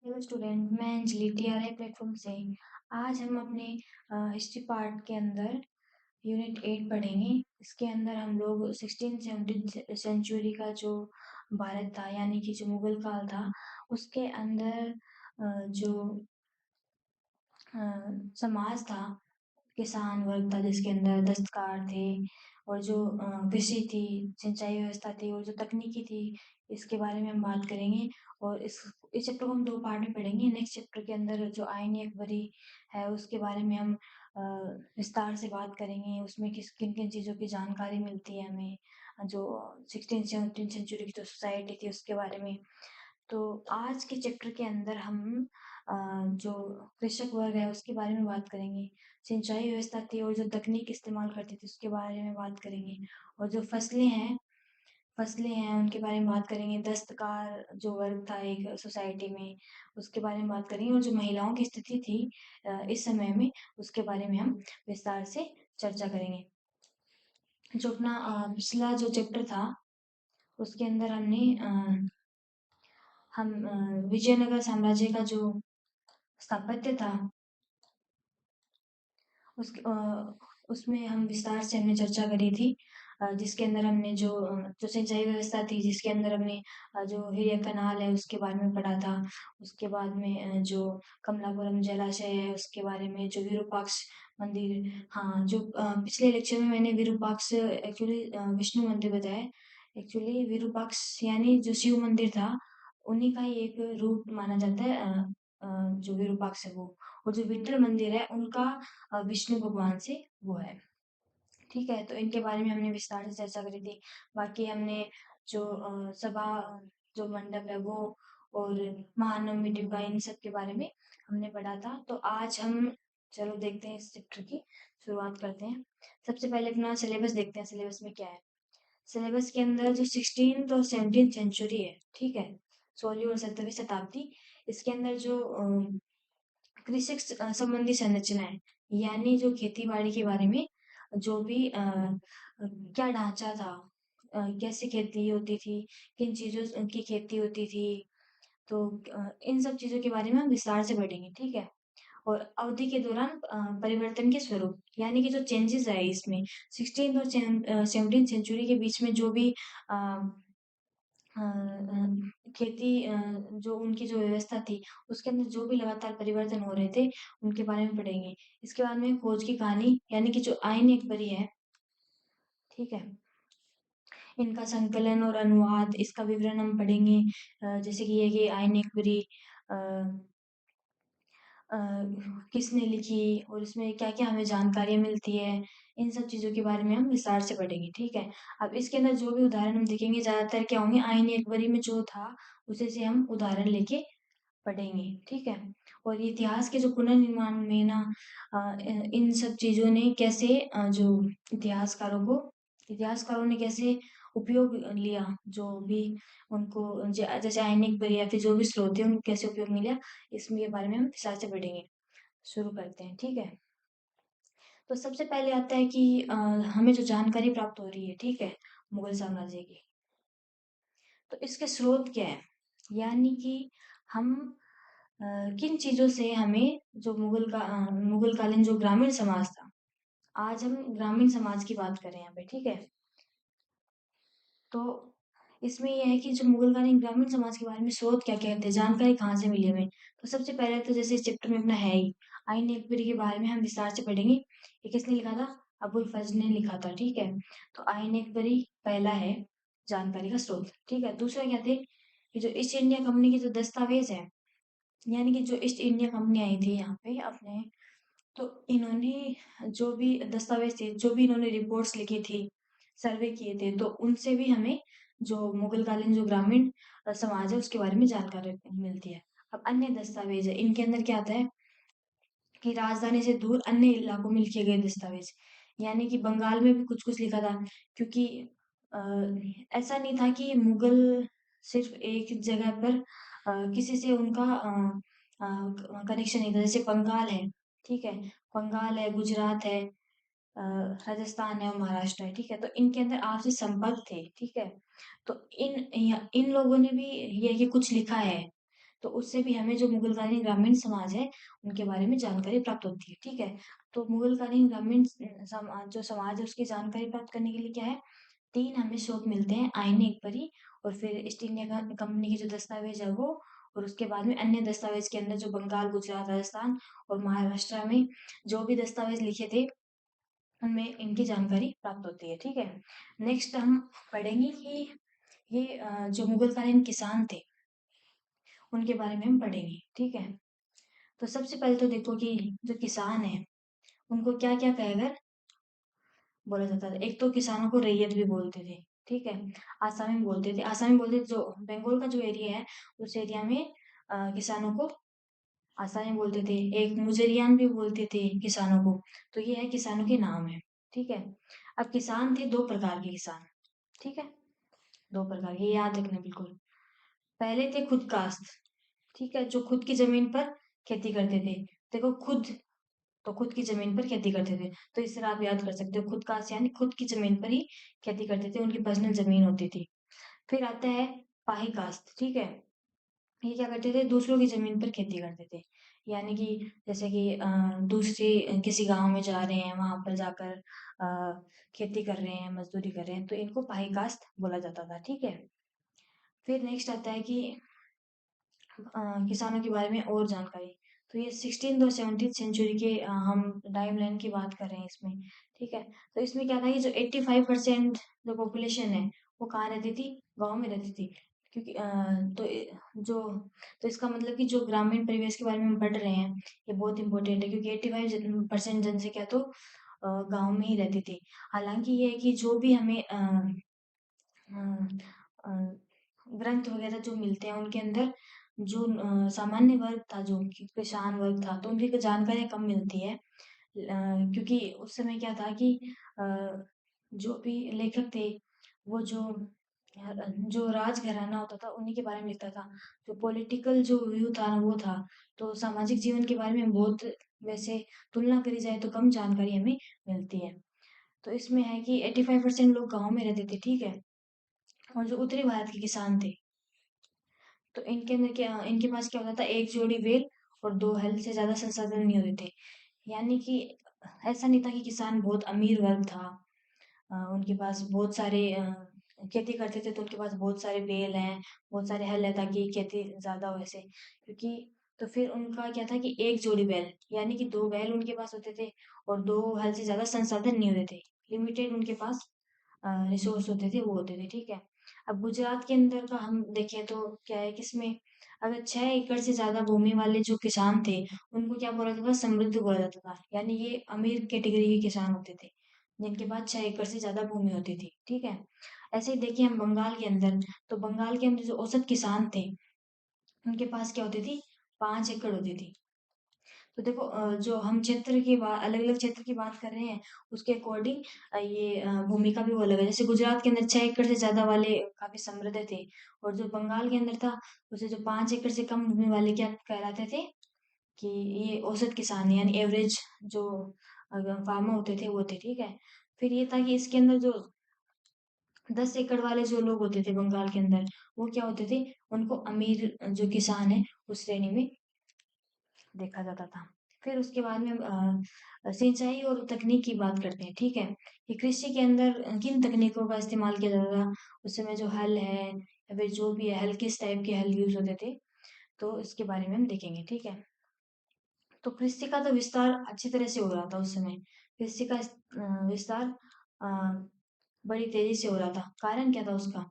Hello student, मैं Anjali TRI platform से। आज हम अपने हिस्ट्री पार्ट के अंदर यूनिट 8 पढ़ेंगे। इसके अंदर हम लोग 16-17 सेंचुरी का जो भारत था, यानी कि जो मुगल काल था, उसके अंदर जो समाज था, किसान वर्ग था, जिसके अंदर दस्तकार थे, और जो कृषि थी, सिंचाई व्यवस्था थी, और जो तकनीकी थी, इसके बारे में हम बात करेंगे। और इस चैप्टर को हम 2 पार्ट में पढ़ेंगे। नेक्स्ट चैप्टर के अंदर जो आईनी अकबरी है, उसके बारे में हम विस्तार से बात करेंगे। उसमें किन-किन चीज़ों की जानकारी मिलती है हमें, जो 16-17 सेंचुरी की जो सोसाइटी थी, उसके बारे में। तो आज के चैप्टर के अंदर हम जो कृषक वर्ग है, उसके बारे में बात करेंगे। सिंचाई व्यवस्था थी और जो तकनीक इस्तेमाल करती थी, उसके बारे में बात करेंगे। और जो फसलें हैं उनके बारे में बात करेंगे। दस्तकार जो वर्ग था एक सोसाइटी में, उसके बारे में बात करेंगे। और जो महिलाओं की स्थिति थी इस समय में, उसके बारे में हम विस्तार से चर्चा करेंगे। जो अपना पिछला जो चैप्टर था, उसके अंदर हम विजयनगर साम्राज्य का जो स्थापत्य था, उसमें हम विस्तार से हमने चर्चा करी थी। जिसके अंदर हमने जो सिंचाई व्यवस्था थी, जिसके अंदर हमने जो हिरिया कनाल है, उसके बारे में पढ़ा था। उसके बाद में जो कमलापुरम जलाशय है, उसके बारे में जो विरूपाक्ष मंदिर, हाँ, जो पिछले लेक्चर में मैंने विरूपाक्ष एक्चुअली विष्णु मंदिर बताया। एक्चुअली विरूपाक्ष यानी जो शिव मंदिर था, उन्हीं का ही एक रूप माना जाता है। जो विरूपाक्ष है वो, और जो विट्ठल मंदिर है, उनका विष्णु भगवान से वो है। ठीक है, तो इनके बारे में हमने विस्तार से चर्चा करी थी। बाकी हमने जो सभा, जो मंडप है वो, और महानवमी डिब्बा, इन सब के बारे में हमने पढ़ा था। तो आज हम चलो देखते हैं, इस चैप्टर की शुरुआत करते हैं। सबसे पहले अपना सिलेबस देखते हैं, सिलेबस में क्या है। सिलेबस के अंदर जो 16th और 17th सेंचुरी है, ठीक है, 16वीं और 17वीं शताब्दी, इसके अंदर जो कृषि संबंधी संरचना है, यानी जो खेती बाड़ी के बारे में जो भी क्या ढांचा था, कैसे खेती होती थी, किन चीजों की खेती होती थी, तो इन सब चीजों के बारे में हम विस्तार से पढ़ेंगे। ठीक है, और अवधि के दौरान परिवर्तन के स्वरूप, यानी कि जो चेंजेस आए इसमें 16 और 17 सेंचुरी के बीच में जो भी अ, खेती, जो उनकी जो व्यवस्था थी, उसके अंदर जो भी लगातार परिवर्तन हो रहे थे, उनके बारे में पढ़ेंगे। इसके बाद में खोज की कहानी, यानी कि जो आईन अकबरी है, ठीक है, इनका संकलन और अनुवाद, इसका विवरण हम पढ़ेंगे। जैसे कि ये कि आईन अकबरी अ, अ, किसने लिखी, और इसमें क्या-क्या हमें जानकारियाँ मिलती है, इन सब चीज़ों के बारे में हम विस्तार से पढ़ेंगे। ठीक है, अब इसके अंदर जो भी उदाहरण हम देखेंगे, ज़्यादातर क्या होंगे, आईन अकबरी में जो था, उसी से हम उदाहरण लेके पढ़ेंगे। ठीक है, और ये इतिहास के जो पुनर्निर्माण में ना इन सब चीज़ों ने कैसे जो इतिहासकारों ने कैसे उपयोग लिया, जो भी उनको जैसे आईने अकबरी या फिर जो भी स्रोत है, उनको कैसे उपयोग में लिया, इसमें के बारे में हम विस्तार से पढ़ेंगे। शुरू करते हैं, ठीक है। तो सबसे पहले आता है कि हमें जो जानकारी प्राप्त हो रही है, ठीक है, मुगल साम्राज्य की, तो इसके स्रोत क्या है, यानी कि हम किन चीज़ों से हमें जो मुगल कालीन जो ग्रामीण समाज था, आज हम ग्रामीण समाज की बात करें यहाँ पे, ठीक है। तो इसमें ये है कि जो मुगल कालीन ग्रामीण समाज के बारे में स्रोत क्या कहते हैं, जानकारी कहाँ से मिली हमें। तो सबसे पहले तो जैसे इस चैप्टर में अपना है ही, आईन अकबरी के बारे में हम विस्तार से पढ़ेंगे। ये किसने लिखा था, अबुल फजल ने लिखा था, ठीक है। तो आईन अकबरी पहला है जानकारी का स्रोत, ठीक है। दूसरा क्या थे, कि जो ईस्ट इंडिया कंपनी के जो दस्तावेज है, यानी कि जो ईस्ट इंडिया कंपनी आई थी यहाँ पे अपने, तो इन्होंने जो भी दस्तावेज थे, जो भी इन्होंने रिपोर्ट्स लिखी थी, सर्वे किए थे, तो उनसे भी हमें जो मुगल कालीन जो ग्रामीण समाज है, उसके बारे में जानकारी मिलती है। अब अन्य दस्तावेज है, इनके अंदर क्या आता है कि राजधानी से दूर अन्य इलाकों में लिखे गए दस्तावेज, यानी कि बंगाल में भी कुछ कुछ लिखा था, क्योंकि अ, ऐसा नहीं था कि मुगल सिर्फ एक जगह पर किसी से उनका कनेक्शन नहीं था। जैसे बंगाल है, ठीक है, बंगाल है, गुजरात है, अ, राजस्थान है और महाराष्ट्र है, ठीक है, तो इनके अंदर आपसी संपर्क थे, ठीक है। तो इन लोगों ने भी ये कि कुछ लिखा है, तो उससे भी हमें जो मुगलकालीन ग्रामीण समाज है, उनके बारे में जानकारी प्राप्त होती है, ठीक है? तो मुगलकालीन ग्रामीण जो समाज है उसकी जानकारी प्राप्त करने के लिए क्या है, 3 हमें स्रोत मिलते हैं, आईने एक परी और फिर ईस्ट इंडिया कंपनी के जो दस्तावेज है वो, और उसके बाद में अन्य दस्तावेज के अंदर जो बंगाल, गुजरात, राजस्थान और महाराष्ट्र में जो भी दस्तावेज लिखे थे, उनमें इनकी जानकारी प्राप्त होती है, ठीक है? नेक्स्ट हम पढ़ेंगे कि ये जो मुगलकालीन किसान थे, उनके बारे में हम पढ़ेंगे, ठीक है? तो सबसे पहले तो देखो कि जो किसान है, उनको क्या-क्या कहकर बोला जाता था। एक तो किसानों को रैयत भी बोलते थे, ठीक है? आसामी बोलते थे, आसामी बोलते थे, जो बंगाल का जो एरिया है, उस एरिया में किसानों को आसामी बोलते थे। एक मुजरियान भी बोलते थे किसानों को। तो ये है किसानों के नाम है, ठीक है? अब किसान थे 2 प्रकार के किसान, ठीक है? 2 प्रकार के, ये याद रखना बिल्कुल। पहले थे खुदकास्ट, ठीक है? जो खुद की ज़मीन पर खेती करते थे। देखो खुद की ज़मीन पर खेती करते थे। तो इस तरह आप याद कर सकते हो, खुद कास्ट यानी खुद की ज़मीन पर ही खेती करते थे, उनकी पर्सनल ज़मीन होती थी। फिर आता है पाही कास्ट, ठीक है? ये क्या करते थे, दूसरों की ज़मीन पर खेती करते थे। यानी कि जैसे कि दूसरी किसी गाँव में जा रहे हैं, वहाँ पर जाकर खेती कर रहे हैं, मज़दूरी कर रहे हैं, तो इनको पाही कास्ट बोला जाता था, ठीक है? फिर नेक्स्ट आता है कि किसानों के बारे में और जानकारी। तो ये 16th और 17th सेंचुरी के हम टाइमलाइन की बात कर रहे हैं इसमें, ठीक है? तो इसमें क्या था कि जो 85% जो पॉपुलेशन है, वो कहाँ रहती थी? गाँव में रहती थी। क्योंकि जो तो इसका मतलब कि जो ग्रामीण परिवेश के बारे में हम पढ़ रहे हैं, ये बहुत इम्पोर्टेंट है, क्योंकि 85% जनसंख्या तो गाँव में ही रहती थी। हालाँकि ये है कि जो भी हमें अ, ग्रंथ वगैरह जो मिलते हैं उनके अंदर जो सामान्य वर्ग था, जो कि किसान वर्ग था, तो उनकी जानकारियाँ कम मिलती है। क्योंकि उस समय क्या था कि अ, जो भी लेखक थे, वो जो राजघराना होता था उन्हीं के बारे में लिखता था। जो पॉलिटिकल जो व्यू था ना वो था। तो सामाजिक जीवन के बारे में बहुत, वैसे तुलना करी जाए तो कम जानकारी हमें मिलती है। तो इसमें है कि 85% लोग गाँव में रहते थे, ठीक है? और जो उत्तरी भारत के किसान थे, तो इनके पास क्या होता था, एक जोड़ी बैल और 2 हल से ज़्यादा संसाधन नहीं होते थे। यानी कि ऐसा नहीं था कि किसान बहुत अमीर वर्ग था। उनके पास बहुत सारे खेती करते थे, तो उनके पास बहुत सारे बैल हैं, बहुत सारे हल हैं, ताकि खेती ज़्यादा हो ऐसे। क्योंकि तो फिर उनका क्या था कि एक जोड़ी बैल, यानी कि 2 बैल उनके पास होते थे और 2 हल से ज़्यादा संसाधन नहीं होते थे। लिमिटेड उनके पास रिसोर्स होते थे, वो होते थे, ठीक है? अब गुजरात के अंदर का हम देखें तो क्या है कि इसमें अगर 6 एकड़ से ज़्यादा भूमि वाले जो किसान थे, उनको क्या बोला जाता था, समृद्ध बोला जाता था। यानी ये अमीर कैटेगरी के किसान होते थे, जिनके पास 6 एकड़ से ज़्यादा भूमि होती थी, ठीक है? ऐसे ही देखिए हम बंगाल के अंदर, तो बंगाल के अंदर जो औसत किसान थे, उनके पास क्या होती थी, 5 एकड़ होती थी। तो देखो जो हम क्षेत्र की बात, अलग-अलग क्षेत्र की बात कर रहे हैं, उसके अकॉर्डिंग ये भूमिका भी वो अलग है। जैसे गुजरात के अंदर 6 एकड़ से ज़्यादा वाले काफ़ी समृद्ध थे, और जो बंगाल के अंदर था, उसे जो 5 एकड़ से कम भूमि वाले क्या कहलाते थे, कि ये औसत किसान है, यानी एवरेज जो फार्मर होते थे, वो थे, ठीक है? फिर ये था कि इसके अंदर जो 10 एकड़ वाले जो लोग होते थे बंगाल के अंदर, वो क्या होते थे, उनको अमीर जो किसान है, उस श्रेणी में देखा जाता था। फिर उसके बाद में सिंचाई और तकनीक की बात करते हैं, ठीक है? कि कृषि के अंदर किन तकनीकों का इस्तेमाल किया जाता था? उस समय जो हल है या फिर जो भी है, हल किस टाइप के हल यूज़ होते थे? तो इसके बारे में हम देखेंगे, ठीक है? तो कृषि का तो विस्तार अच्छी तरह से हो रहा था उस समय। कृषि का विस्तार अ, बड़ी तेज़ी से हो रहा था। कारण क्या था उसका?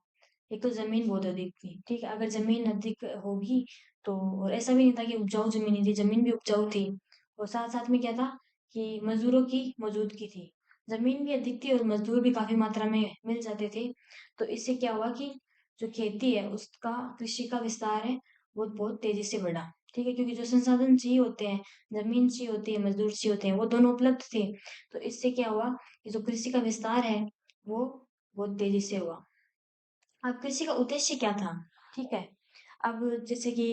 एक तो ज़मीन बहुत अधिक थी, ठीक है? अगर ज़मीन अधिक होगी तो, और ऐसा भी नहीं था कि उपजाऊ ज़मीन नहीं थी, ज़मीन भी उपजाऊ थी, और साथ-साथ में क्या था कि मज़दूरों की मौजूदगी थी। ज़मीन भी अधिक थी और मज़दूर भी काफ़ी मात्रा में मिल जाते थे, तो इससे क्या हुआ कि जो खेती है उसका, कृषि का विस्तार है, वो बहुत तेज़ी से बढ़ा, ठीक है? क्योंकि जो संसाधन चाहिए होते हैं, ज़मीन चाहिए होती है, मज़दूर चाहिए होते हैं, वो दोनों उपलब्ध थे, तो इससे क्या हुआ कि जो कृषि का विस्तार है, वो बहुत तेज़ी से हुआ। अब कृषि का उद्देश्य क्या था? ठीक है? अब जैसे कि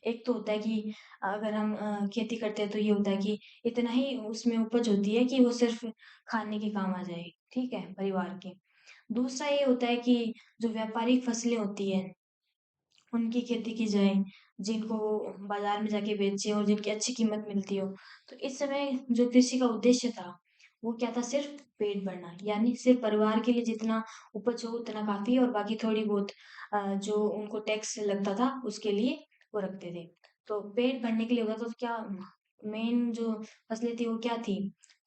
एक तो होता है कि अगर हम खेती करते हैं तो ये होता है कि इतना ही उसमें उपज होती है कि वो सिर्फ़ खाने के काम आ जाए, ठीक है? परिवार के। दूसरा ये होता है कि जो व्यापारिक फसलें होती हैं, उनकी खेती की जाए, जिनको वो बाजार में जाके बेचे और जिनकी अच्छी कीमत मिलती हो। तो इस समय जो कृषि का उद्देश्य था, वो क्या था? सिर्फ पेट भरना, यानी सिर्फ परिवार के लिए जितना उपज हो उतना काफ़ी है और बाकी थोड़ी बहुत जो उनको टैक्स लगता था उसके लिए वो रखते थे। तो पेट भरने के लिए होता था तो क्या मेन जो फसलें थी वो क्या थी?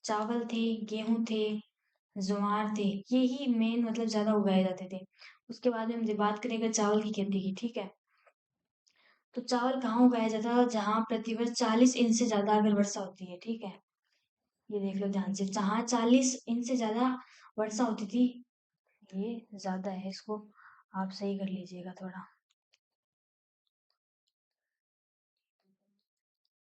चावल थे, गेहूँ थे, ज्वार थे, ये ही मेन मतलब ज़्यादा उगाए जाते थे। उसके बाद में हम बात करें अगर चावल की खेती की, ठीक है? तो चावल कहाँ उगाया जाता है? जहाँ प्रतिवर्ष 40 इंच से ज़्यादा अगर वर्षा होती है, ठीक है? ये देख लो ध्यान से, जहाँ 40 इंच से ज़्यादा वर्षा होती थी, ये ज़्यादा है, इसको आप सही कर लीजिएगा थोड़ा।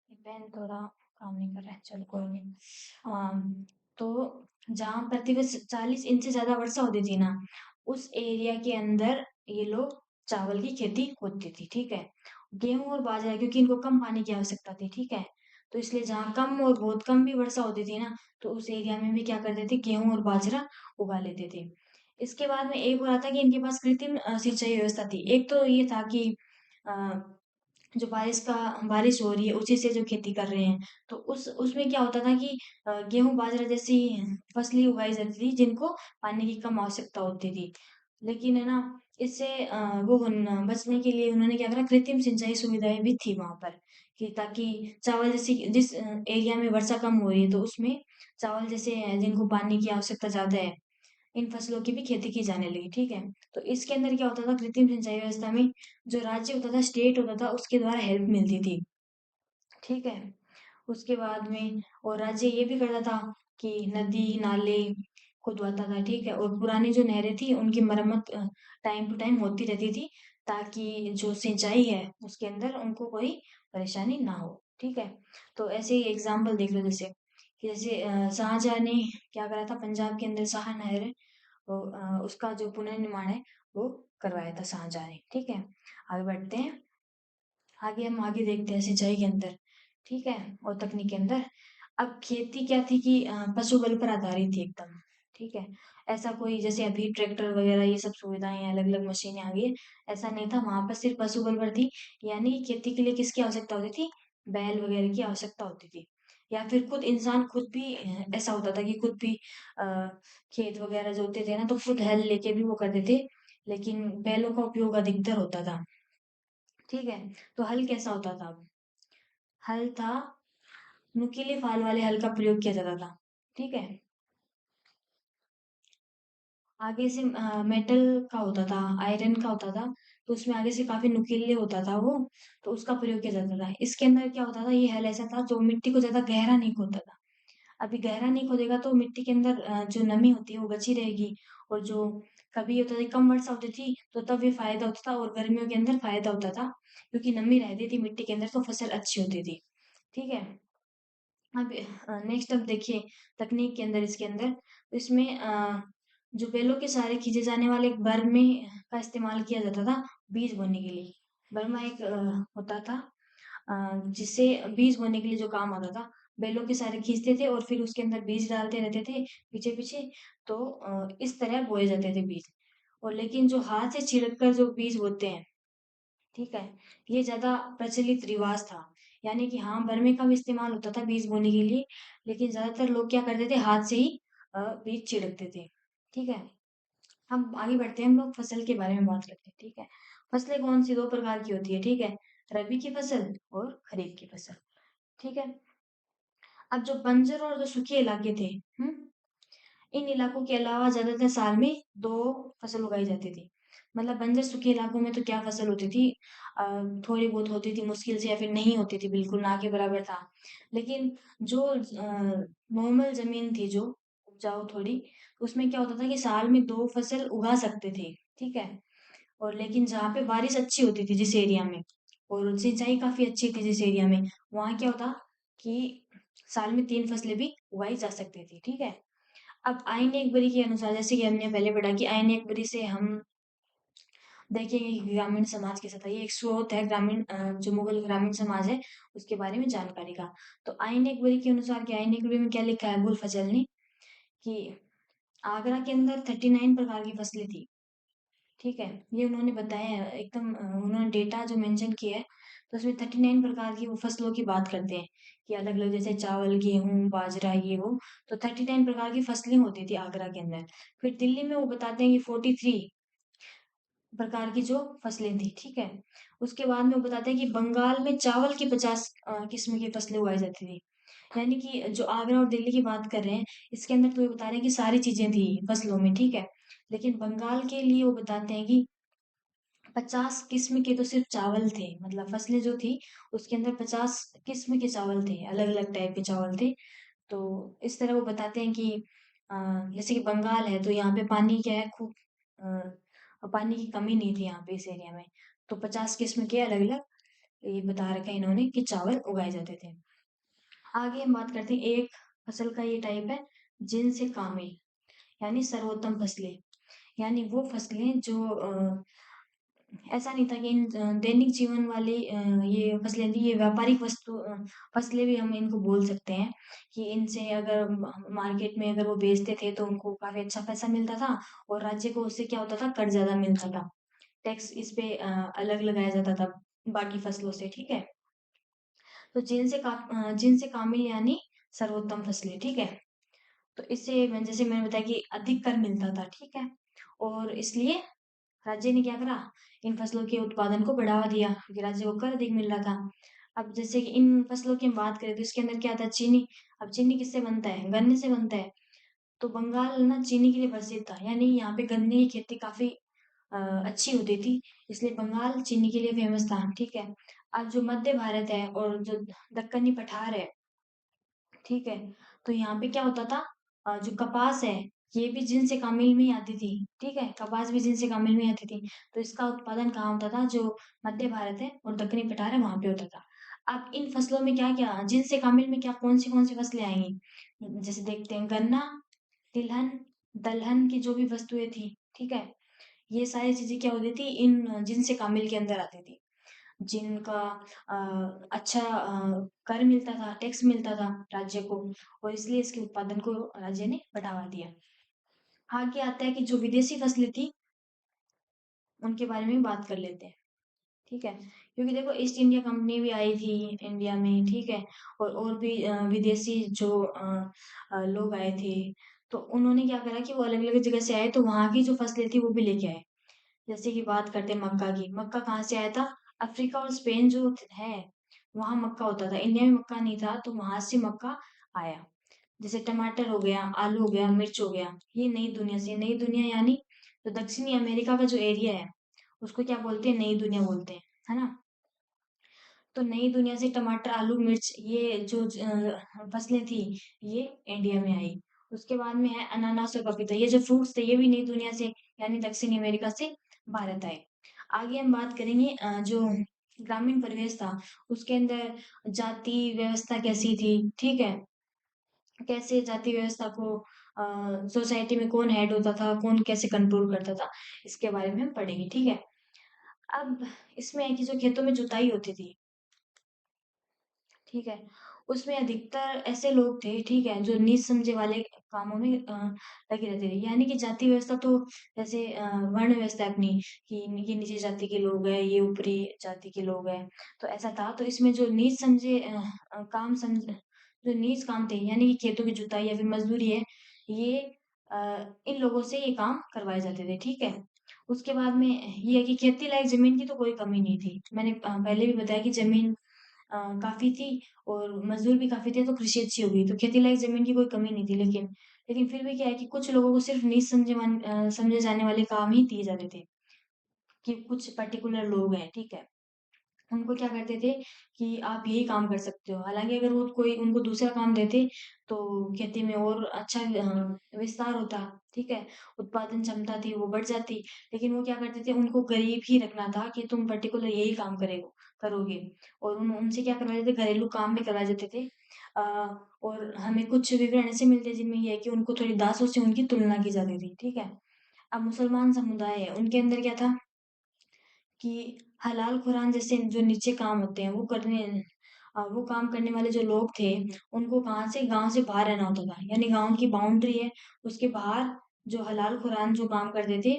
ये पेन थोड़ा काम नहीं कर रहा है, चलो कोई नहीं। तो जहाँ प्रतिवर्ष 40 इंच से ज़्यादा वर्षा होती थी ना, उस एरिया के अंदर ये लोग चावल की खेती होती थी, ठीक है? गेहूँ और बाजरा क्योंकि इनको कम पानी की आवश्यकता थी, ठीक है? तो इसलिए जहाँ कम और बहुत कम भी वर्षा होती थी ना, तो उस एरिया में भी क्या करते थे? गेहूँ और बाजरा उगा लेते थे। इसके बाद में एक हो रहा था कि इनके पास कृत्रिम सिंचाई व्यवस्था थी। एक तो ये था कि अ, जो बारिश हो रही है उसी से जो खेती कर रहे हैं, तो उस उसमें क्या होता था कि गेहूँ बाजरा जैसी फसलें उगाई जाती थी जिनको पानी की कम आवश्यकता होती थी। लेकिन है ना, इससे बचने के लिए उन्होंने क्या करा, कृत्रिम सिंचाई सुविधाएं भी थी वहां पर, कि ताकि चावल जैसे जिस एरिया में वर्षा कम हो रही है तो उसमें चावल जैसे जिनको पानी की आवश्यकता ज्यादा है, इन फसलों की भी खेती की जाने लगी, ठीक है? तो इसके अंदर क्या होता था, कृत्रिम सिंचाई व्यवस्था में जो राज्य होता था, स्टेट होता था, उसके द्वारा हेल्प मिलती थी, ठीक है? उसके बाद में और राज्य ये भी करता था कि नदी नाले खुदवाता था, ठीक है? और पुरानी जो नहरें थी उनकी मरम्मत टाइम टू टाइम होती रहती थी, ताकि जो सिंचाई है उसके अंदर उनको कोई परेशानी ना हो, ठीक है? तो ऐसे ही एग्जाम्पल देख लो, जैसे कि जैसे शाहजहां ने क्या करा था, पंजाब के अंदर शाह नहर है, तो उसका जो पुनर्निर्माण है वो करवाया था शाहजहां ने, ठीक है? आगे बढ़ते हैं। आगे हम आगे देखते हैं सिंचाई के अंदर, ठीक है? और तकनीक के अंदर अब खेती क्या थी कि पशु बल पर आधारित थी एकदम, ठीक है? ऐसा कोई जैसे अभी ट्रैक्टर वगैरह ये सब सुविधाएं अलग अलग मशीनें आ गई है, ऐसा नहीं था, वहां पर सिर्फ पशु बल पर थी। यानी कि खेती के लिए किसकी आवश्यकता होती थी? बैल वगैरह की आवश्यकता होती थी, या फिर खुद इंसान खुद भी ऐसा होता था कि खुद भी अ, खेत वगैरह जोतते थे ना, तो खुद हल लेके भी वो करते थे, लेकिन बैलों का उपयोग अधिकतर होता था, ठीक है? तो हल कैसा होता था? हल था, नुकीले फाल वाले हल का प्रयोग किया जाता था, ठीक है? आगे से मेटल का होता था, आयरन का होता था, तो उसमें आगे से काफी नुकीले होता था वो, तो उसका प्रयोग किया जाता था। इसके अंदर क्या होता था, ये हल ऐसा था जो मिट्टी को ज्यादा गहरा नहीं खोदता था। अभी गहरा नहीं खोदेगा तो मिट्टी के अंदर जो नमी होती है वो बची रहेगी, और जो कभी होता था कम वर्षा होती थी तो तब ये फायदा होता था, और गर्मियों के अंदर फायदा होता था क्योंकि नमी रहती थी मिट्टी के अंदर तो फसल अच्छी होती थी, ठीक है? अब नेक्स्ट अब देखिए तकनीक के अंदर, इसके अंदर इसमें जो बैलों के सहारे खींचे जाने वाले एक बर्मे का इस्तेमाल किया जाता था बीज बोने के लिए। बर्मा एक होता था जिससे बीज बोने के लिए जो काम आता था, बैलों के सहारे खींचते थे और फिर उसके अंदर बीज डालते रहते थे पीछे पीछे, तो इस तरह बोए जाते थे बीज। और लेकिन जो हाथ से छिड़क कर जो बीज बोते हैं, ठीक है, ये ज़्यादा प्रचलित रिवाज था। यानी कि हाँ, बरमे का भी इस्तेमाल होता था बीज बोने के लिए, लेकिन ज़्यादातर लोग क्या करते थे, हाथ से ही बीज छिड़कते थे, ठीक है? हम आगे बढ़ते हैं, हम लोग फसल के बारे में बात करते हैं, ठीक है? फसलें कौन सी 2 प्रकार की होती है, ठीक है? रबी की फसल और खरीफ की फसल, ठीक है? अब जो बंजर और जो सूखे इलाके थे, हुँ? इन इलाकों के अलावा ज्यादातर साल में 2 फसल उगाई जाती थी। मतलब बंजर सूखे इलाकों में तो क्या फसल होती थी, अ, थोड़ी बहुत होती थी मुश्किल से, या फिर नहीं होती थी, बिल्कुल ना के बराबर था। लेकिन जो नॉर्मल जमीन थी जो उपजाऊ थोड़ी, उसमें क्या होता था कि साल में 2 फसल उगा सकते थे, ठीक है? और लेकिन जहाँ पे बारिश अच्छी होती थी जिस एरिया में, और सिंचाई काफी अच्छी थी जिस एरिया में, वहाँ क्या होता कि साल में 3 फसलें भी उगाई जा सकती थी, ठीक है? अब आईन एकबरी के अनुसार, जैसे कि हमने पहले पढ़ा कि आईन एकबरी से हम देखेंगे कि ग्रामीण समाज कैसा था। ये एक स्रोत है ग्रामीण जो मुगल ग्रामीण समाज है उसके बारे में जानकारी का। तो आईन एकबरी के अनुसार, कि आईन एकबरी में क्या लिखा है अबुल फजल ने, कि आगरा के अंदर 39 प्रकार की फसलें थी, ठीक है? ये उन्होंने बताया है एकदम, उन्होंने उन्होंने डेटा जो मेंशन किया है, तो उसमें 39 प्रकार की वो फसलों की बात करते हैं कि अलग-अलग जैसे चावल, गेहूँ, बाजरा ये वो, तो 39 प्रकार की फसलें होती थी आगरा के अंदर। फिर दिल्ली में वो बताते हैं कि 43 प्रकार की जो फसलें थी, ठीक है? उसके बाद में वो बताते हैं कि बंगाल में चावल की 50 किस्म की फसलें उगाई जाती थी। यानी कि जो आगरा और दिल्ली की बात कर रहे हैं, इसके अंदर तो ये बता रहे हैं कि सारी चीज़ें थी फसलों में, ठीक है? लेकिन बंगाल के लिए वो बताते हैं कि 50 किस्म के तो सिर्फ चावल थे, मतलब फसलें जो थी, उसके अंदर 50 किस्म के चावल थे, अलग-अलग टाइप के चावल थे। तो इस तरह वो बताते हैं कि अ, जैसे कि बंगाल है तो यहाँ पे पानी क्या है खूब पानी की कमी नहीं थी यहाँ पे इस एरिया में। तो 50 किस्म के अलग-अलग ये बता रखा है इन्होंने कि चावल उगाए जाते थे। आगे हम बात करते हैं एक फसल का ये टाइप है जिनसे कामिल यानी सर्वोत्तम फसलें। यानी वो फसलें जो ऐसा नहीं था कि इन दैनिक जीवन वाले ये फसलें थी, ये व्यापारिक फसलें भी हम इनको बोल सकते हैं कि इनसे अगर मार्केट में अगर वो बेचते थे तो उनको काफ़ी अच्छा पैसा मिलता था और राज्य को उससे क्या होता था कर ज़्यादा मिलता था। टैक्स इस पे अलग लगाया जाता था बाकी फसलों से, ठीक है? तो जिनसे कामिल यानी सर्वोत्तम फसलें, ठीक है? तो इससे जैसे मैंने बताया कि अधिक कर मिलता था, ठीक है? और इसलिए राज्य ने क्या करा, इन फसलों के उत्पादन को बढ़ावा दिया क्योंकि राज्य को कर अधिक मिल रहा था। अब जैसे कि इन फसलों की हम बात करें तो इसके अंदर क्या था चीनी। अब चीनी किससे बनता है? गन्ने से बनता है। तो बंगाल ना चीनी के लिए प्रसिद्ध था, यानी यहाँ पे गन्ने की खेती काफ़ी अच्छी होती थी, इसलिए बंगाल चीनी के लिए फ़ेमस था, ठीक है? अब जो मध्य भारत है और जो दक्कनी पठार है, ठीक है? तो यहाँ पे क्या होता था जो कपास है, ये भी जिनसे कामिल में ही आती थी, ठीक है? कपास भी जिनसे कामिल में ही आती थी। तो इसका उत्पादन कहाँ होता था? जो मध्य भारत है और दक्कनी पठार है, वहाँ पे होता था। अब इन फसलों में क्या-क्या जिनसे कामिल में क्या कौन-सी फसलें आएँगी? जैसे देखते हैं गन्ना, तिलहन, दलहन की जो भी वस्तुएँ थी, ठीक है? ये सारी चीज़ें क्या होती थी इन जिनसे कामिल के अंदर आती थी। जिनका अच्छा कर मिलता था, टैक्स मिलता था राज्य को और इसलिए इसके उत्पादन को राज्य ने बढ़ावा दिया। आगे आता है कि जो विदेशी फसलें थी, उनके बारे में बात कर लेते हैं, ठीक है? क्योंकि देखो ईस्ट इंडिया कंपनी भी आई थी इंडिया में, ठीक है? और भी विदेशी जो लोग आए थे, तो उन्होंने क्या करा कि वो अलग-अलग जगह से आए, तो वहाँ की जो फसलें थी, वो भी लेके आए। जैसे कि बात करते हैं मक्का की, मक्का कहाँ से आया था? अफ्रीका और स्पेन जो है, वहाँ मक्का होता था। इंडिया में मक्का नहीं था, तो वहाँ से मक्का आया। जैसे टमाटर हो गया, आलू हो गया, मिर्च हो गया, ये नई दुनिया से। नई दुनिया यानी जो दक्षिणी अमेरिका का जो एरिया है, उसको क्या बोलते हैं? नई दुनिया बोलते हैं, है ना? तो नई दुनिया से टमाटर, आलू, मिर्च ये जो फसलें थी, ये इंडिया में आई। उसके बाद में है अनानास और पपीता, ये जो फ्रूट्स थे, ये भी नई दुनिया से यानी दक्षिणी अमेरिका से भारत आए। आगे हम बात करेंगे जो ग्रामीण परिवेश था, उसके अंदर जाति व्यवस्था कैसी थी, ठीक है? कैसे जाति व्यवस्था को सोसाइटी में कौन हेड होता था, कौन कैसे कंट्रोल करता था, इसके बारे में हम पढ़ेंगे, ठीक है? अब इसमें है कि जो खेतों में जुताई होती थी, ठीक है? उसमें अधिकतर ऐसे लोग थे, ठीक है, जो नीच समझे वाले कामों में लगे रहते थे। यानी कि जाति व्यवस्था तो जैसे वर्ण व्यवस्था है अपनी कि ये नीचे जाति के लोग हैं, ये ऊपरी जाति के लोग हैं, तो ऐसा था। तो इसमें जो नीच समझे काम समझ जो नीच काम थे, यानी कि खेतों की जुताई या फिर मज़दूरी है, ये इन लोगों से ये काम करवाए जाते थे, ठीक है? उसके बाद में ये है कि खेती लायक ज़मीन की तो कोई कमी नहीं थी। मैंने पहले भी बताया कि ज़मीन काफ़ी थी और मज़दूर भी काफ़ी थे, तो कृषि अच्छी हो गई। तो खेती लायक ज़मीन की कोई कमी नहीं थी, लेकिन फिर भी क्या है कि कुछ लोगों को सिर्फ़ नीच समझे जाने वाले काम ही दिए जाते थे, कि कुछ पर्टिकुलर लोग हैं, ठीक है? उनको क्या करते थे कि आप यही काम कर सकते हो। हालाँकि अगर वो कोई उनको दूसरा काम देते, तो खेती में और अच्छा विस्तार होता, ठीक है? उत्पादन क्षमता थी, वो बढ़ जाती। लेकिन वो क्या करते थे, उनको गरीब ही रखना था कि तुम पर्टिकुलर यही काम करोगे और उनसे क्या करवाए जाते, घरेलू काम भी करवाए जाते थे। अ, और हमें कुछ विवरण ऐसे मिलते हैं जिनमें ये है कि उनको थोड़ी दासों से उनकी तुलना की जाती थी, ठीक है? अब मुसलमान समुदाय है, उनके अंदर क्या था कि हलाल कुरान जैसे जो नीचे काम होते हैं वो काम करने वाले जो लोग थे, उनको कहाँ से गाँव से बाहर रहना होता था। यानी गाँव की बाउंड्री है, उसके बाहर जो हलाल कुरान जो काम करते थे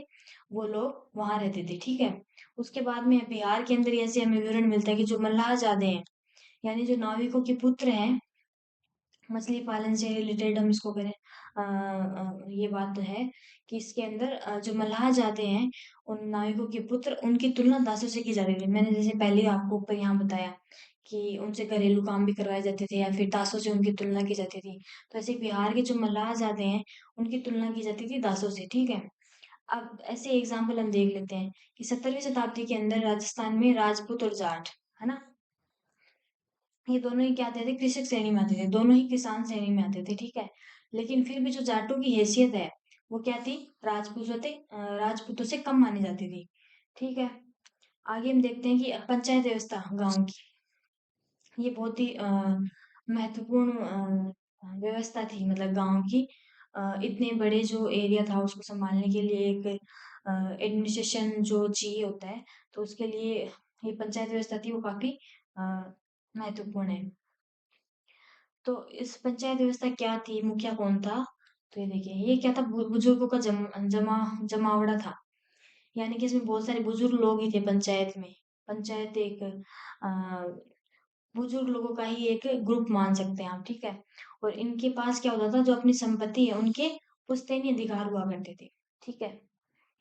वो लोग वहां रहते थे, ठीक है। उसके बाद में बिहार के अंदर ऐसे हमें विवरण मिलता है कि जो मल्लाहजादे हैं, यानी जो नाविकों के पुत्र हैं, मछली पालन से रिलेटेड हम इसको करें, ये बात तो है कि इसके अंदर जो मल्लाह जाते हैं, उन नाविकों के पुत्र, उनकी तुलना दासों से की जाती थी। मैंने जैसे पहले आपको ऊपर यहाँ बताया कि उनसे घरेलू काम भी करवाए जाते थे या फिर दासों से उनकी तुलना की जाती थी। तो ऐसे बिहार के जो मल्लाह जाते हैं, उनकी तुलना की जाती थी दासों से, ठीक है। अब ऐसे एग्जाम्पल हम देख लेते हैं कि 17वीं शताब्दी के अंदर राजस्थान में राजपूत और जाट, है ना, ये दोनों ही क्या आते थे, कृषक श्रेणी में आते थे, दोनों ही किसान श्रेणी में आते थे, ठीक है। लेकिन फिर भी जो जाटों की हैसियत है वो क्या थी, राजपूतों से कम मानी जाती थी, ठीक है। आगे हम देखते हैं कि पंचायत व्यवस्था गांव की, ये बहुत ही महत्वपूर्ण व्यवस्था थी, मतलब गांव की। इतने बड़े जो एरिया था उसको संभालने के लिए एक एडमिनिस्ट्रेशन जो चाहिए होता है, तो उसके लिए ये पंचायत व्यवस्था थी, वो काफी अ, महत्वपूर्ण है। तो इस पंचायत व्यवस्था क्या थी, मुखिया कौन था? तो ये देखिए, ये क्या था, बुजुर्गों का जमावड़ा था, यानी कि इसमें बहुत सारे बुजुर्ग लोग ही थे पंचायत में। पंचायत एक बुजुर्ग लोगों का ही एक ग्रुप मान सकते हैं आप, ठीक है। और इनके पास क्या होता था, जो अपनी संपत्ति है उनके पुश्तैनी अधिकार हुआ करते थे, ठीक है।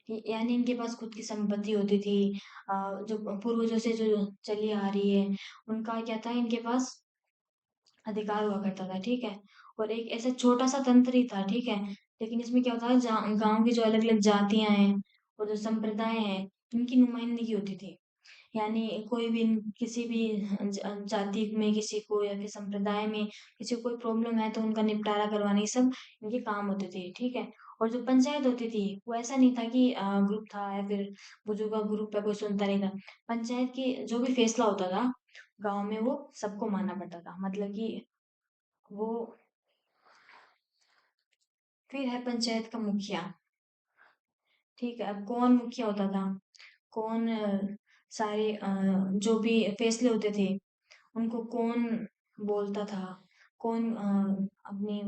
यानी इनके पास खुद की संपत्ति होती थी, जो पूर्वजों से जो चली आ रही है, उनका क्या था, इनके पास अधिकार हुआ करता था, ठीक है। और एक ऐसा छोटा सा तंत्र ही था, ठीक है। लेकिन इसमें क्या होता है, गांव की जो अलग अलग जातियां हैं और जो संप्रदाय हैं, इनकी नुमाइंदगी होती थी। यानी कोई भी किसी भी जाति में किसी को या फिर संप्रदाय में किसी को कोई प्रॉब्लम है तो उनका निपटारा करवाने, ये सब इनके काम होते थे, ठीक है। और जो पंचायत होती थी वो ऐसा नहीं था कि ग्रुप था या फिर बुजुर्ग का ग्रुप है, कोई सुनता नहीं था। पंचायत की जो भी फैसला होता था गांव में, वो सबको मानना पड़ता था, मतलब कि वो। फिर है पंचायत का मुखिया, ठीक है। अब कौन मुखिया होता था, कौन सारे जो भी फैसले होते थे उनको कौन बोलता था, कौन अपनी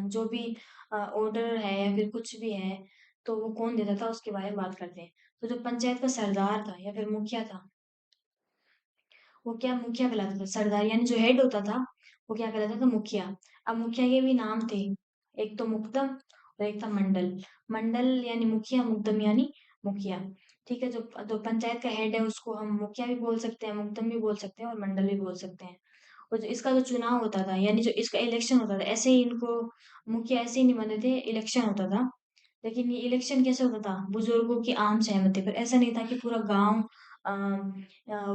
जो भी ऑर्डर है या फिर कुछ भी है तो वो कौन देता था, उसके बारे में बात करते हैं। तो जो पंचायत का सरदार था या फिर मुखिया था, वो क्या मुखिया कहलाता था, सरदार यानी जो हेड होता था वो क्या कहलाता था, मुखिया। अब मुखिया के भी नाम थे, एक तो मुकदम और एक था मंडल। मंडल यानी मुखिया, मुकदम यानी मुखिया, ठीक है। जो जो पंचायत का हेड है उसको हम मुखिया भी बोल सकते हैं, मुकदम भी बोल सकते हैं और मंडल भी बोल सकते हैं। और जो इसका जो चुनाव होता था, यानी जो इसका इलेक्शन होता था, ऐसे ही इनको मुखिया ऐसे ही नहीं बनते थे, इलेक्शन होता था। लेकिन ये इलेक्शन कैसे होता था, बुजुर्गों की आम सहमति पर, ऐसा नहीं था कि पूरा गांव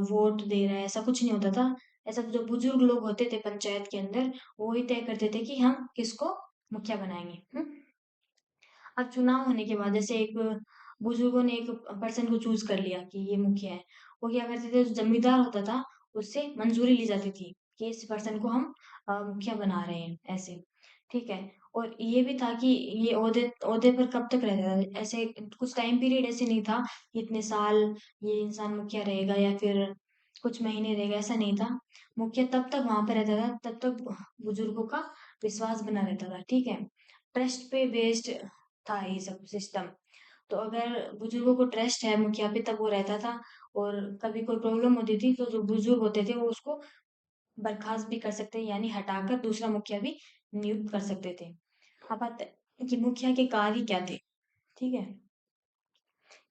वोट दे रहा है, ऐसा कुछ नहीं होता था। ऐसा जो बुजुर्ग लोग होते थे पंचायत के अंदर, वो ही तय करते थे कि हम किसको मुखिया बनाएंगे। अब चुनाव होने के बाद जैसे एक बुजुर्गों ने एक पर्सन को चूज कर लिया कि ये मुखिया है, वो क्या करते थे, जो जमींदार होता था उससे मंजूरी ली जाती थी कि इस पर्सन को हम मुखिया बना रहे हैं, ऐसे, ठीक है। और ये भी था कि ये ओहदे ओहदे पर कब तक रहता था, ऐसे कुछ टाइम पीरियड ऐसे नहीं था कि इतने साल ये इंसान मुखिया रहेगा या फिर कुछ महीने रहेगा, ऐसा नहीं था। मुखिया तब तक वहां पर रहता था, तब तक बुजुर्गों का विश्वास बना रहता था, ठीक है। ट्रस्ट पे बेस्ड था ये सब सिस्टम। तो अगर बुजुर्गों को ट्रस्ट है मुखिया पे, तब वो रहता था। और कभी कोई प्रॉब्लम होती थी तो जो बुजुर्ग होते थे वो उसको बर्खास्त भी कर सकते हैं, यानी हटाकर दूसरा मुखिया भी नियुक्त कर सकते थे। अब बात है कि मुखिया के कार्य क्या थे, ठीक है,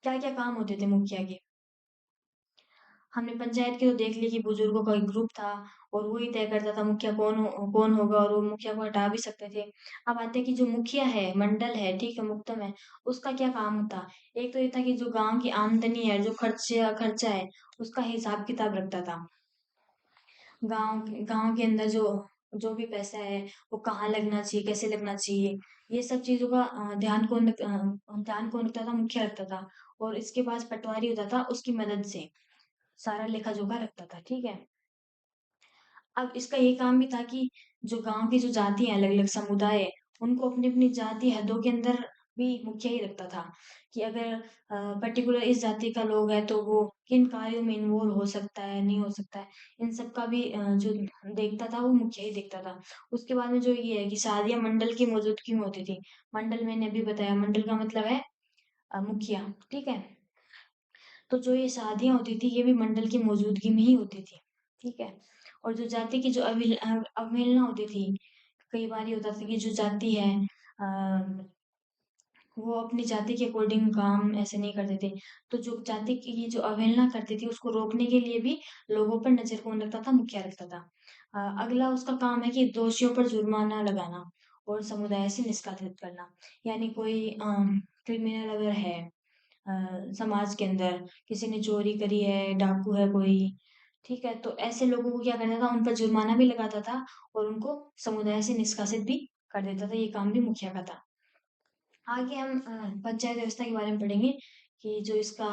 क्या क्या काम होते थे मुखिया के। हमने पंचायत की तो देख ली कि बुजुर्गों का एक ग्रुप था और वो ही तय करता था मुखिया कौन होगा, और वो मुखिया को हटा भी सकते थे। अब आते हैं कि जो मुखिया है, मंडल है, ठीक है, मुक्तम है, उसका क्या काम होता। एक तो ये था कि जो गांव की आमदनी है, जो खर्चा खर्चा है, उसका हिसाब किताब रखता था। गांव के अंदर जो जो भी पैसा है वो कहाँ लगना चाहिए, कैसे लगना चाहिए, ये सब चीजों का ध्यान कौन रखता था, मुखिया रखता था। और इसके पास पटवारी होता था, उसकी मदद से सारा लेखा जोखा रखता था, ठीक है। अब इसका ये काम भी था कि जो गांव की जो जाति है, अलग अलग समुदाय है, उनको अपनी अपनी जाति हदों के अंदर भी मुखिया ही रखता था कि अगर पर्टिकुलर इस जाति का लोग है तो वो किन कार्यों में इन्वॉल्व हो सकता है, नहीं हो सकता है, इन सब का भी जो देखता था वो मुखिया ही देखता था। उसके बाद में जो ये है कि शादियाँ मंडल की मौजूदगी में होती थी। मंडल मैंने अभी बताया, मंडल का मतलब है मुखिया, ठीक है? तो जो ये शादियाँ होती थी ये भी मंडल की मौजूदगी में ही होती थी, ठीक है? और जो जाति की जो अवहेलना होती थी, कई बार ये होता था कि जो जाति है वो अपनी जाति के अकॉर्डिंग काम ऐसे नहीं करते थे। तो जो जाति की ये जो अवहेलना करती थी उसको रोकने के लिए भी लोगों पर नज़र कौन रखता था? मुखिया रखता था। अगला उसका काम है कि दोषियों पर जुर्माना लगाना और समुदाय से निष्कासित करना। यानी कोई क्रिमिनल अगर है समाज के अंदर, किसी ने चोरी करी है, डाकू है कोई, ठीक है? तो ऐसे लोगों को क्या करता था? उन पर जुर्माना भी लगाता था और उनको समुदाय से निष्कासित भी कर देता था। ये काम भी मुखिया का था। आगे हम पंचायत व्यवस्था के बारे में पढ़ेंगे कि जो इसका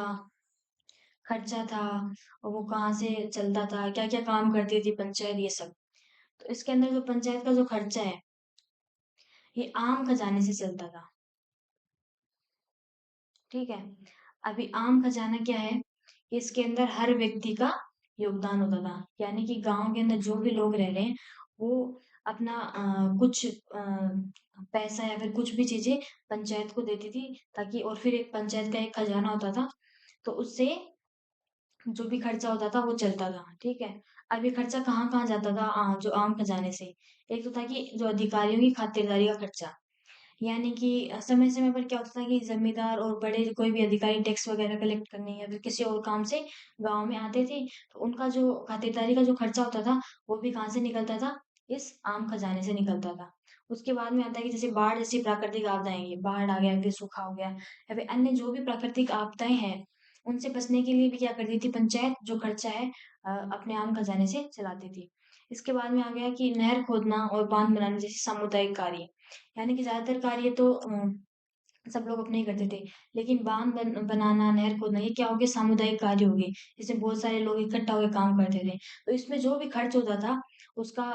खर्चा था और वो कहाँ से चलता था, क्या-क्या काम करती थी पंचायत, ये सब। तो इसके अंदर जो पंचायत का जो खर्चा है, ये आम खजाने से चलता था, ठीक है? अभी आम खजाना क्या है? इसके अंदर हर व्यक्ति का योगदान होता था। यानी कि गाँव के अंदर जो भी लोग रह रहे हैं, वो अपना कुछ पैसा या फिर कुछ भी चीज़ें पंचायत को देती थी ताकि और फिर एक पंचायत का एक खजाना होता था, तो उससे जो भी खर्चा होता था वो चलता था, ठीक है? अब ये खर्चा कहाँ-कहाँ जाता था जो आम खजाने से? एक तो था कि जो अधिकारियों की खातिरदारी का खर्चा, यानी कि समय-समय पर क्या होता था कि ज़मींदार और बड़े कोई भी अधिकारी टैक्स वगैरह कलेक्ट करने या फिर किसी और काम से गाँव में आते थे, तो उनका जो खातिरदारी का जो खर्चा होता था, वो भी कहाँ से निकलता था? इस आम खजाने से निकलता था। उसके बाद में आता है कि जैसे बाढ़ जैसी प्राकृतिक आपदाएँ, ये बाढ़ आ गया, फिर सूखा हो गया या फिर अन्य जो भी प्राकृतिक आपदाएँ हैं, उनसे बचने के लिए भी क्या करती थी पंचायत, जो खर्चा है अपने आम खजाने से चलाती थी। इसके बाद में आ गया कि नहर खोदना और बाँध बनाने जैसे सामुदायिक कार्य। यानी कि ज़्यादातर कार्य तो सब लोग अपने ही करते थे। लेकिन बाँध बनाना, नहर खोदना ये क्या हो गया सामुदायिक कार्य हो गए। इसमें बहुत सारे लोग इकट्ठा होके काम करते थे। तो इसमें जो भी खर्च होता था उसका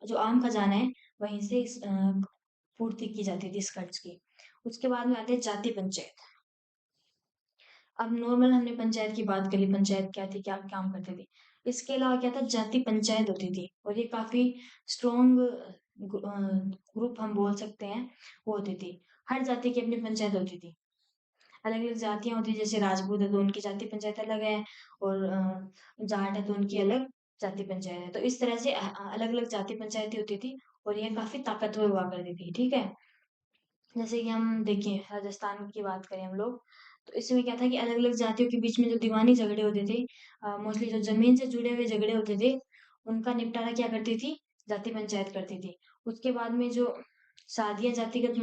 जो आम खजाना है वहीं से पूर्ति की जाती थी इस खर्च की। उसके बाद में आते हैं जाति पंचायत। अब नॉर्मल हमने पंचायत की बात करी, पंचायत क्या थी, क्या काम करती थी। इसके अलावा क्या था जाति पंचायत होती थी और ये काफ़ी स्ट्रॉन्ग ग्रुप हम बोल सकते हैं, वो होती थी। हर जाति की अपनी पंचायत होती थी। अलग-अलग जातियाँ होती हैं जैसे राजपूत है तो उनकी जाति पंचायत अलग है और जाट है तो उनकी अलग जाति पंचायत है। तो इस तरह से अलग-अलग जाति पंचायतें होती थी और ये काफ़ी ताकतवर हुआ करती थी, ठीक है? जैसे कि हम देखें राजस्थान की बात करें हम लोग, तो इसमें क्या था कि अलग-अलग जातियों के बीच में जो दीवानी झगड़े होते थे मोस्टली जो ज़मीन से जुड़े हुए झगड़े होते थे, उनका निपटारा क्या करती थी? जाति पंचायत करती थी। उसके बाद में जो शादियाँ जातिगत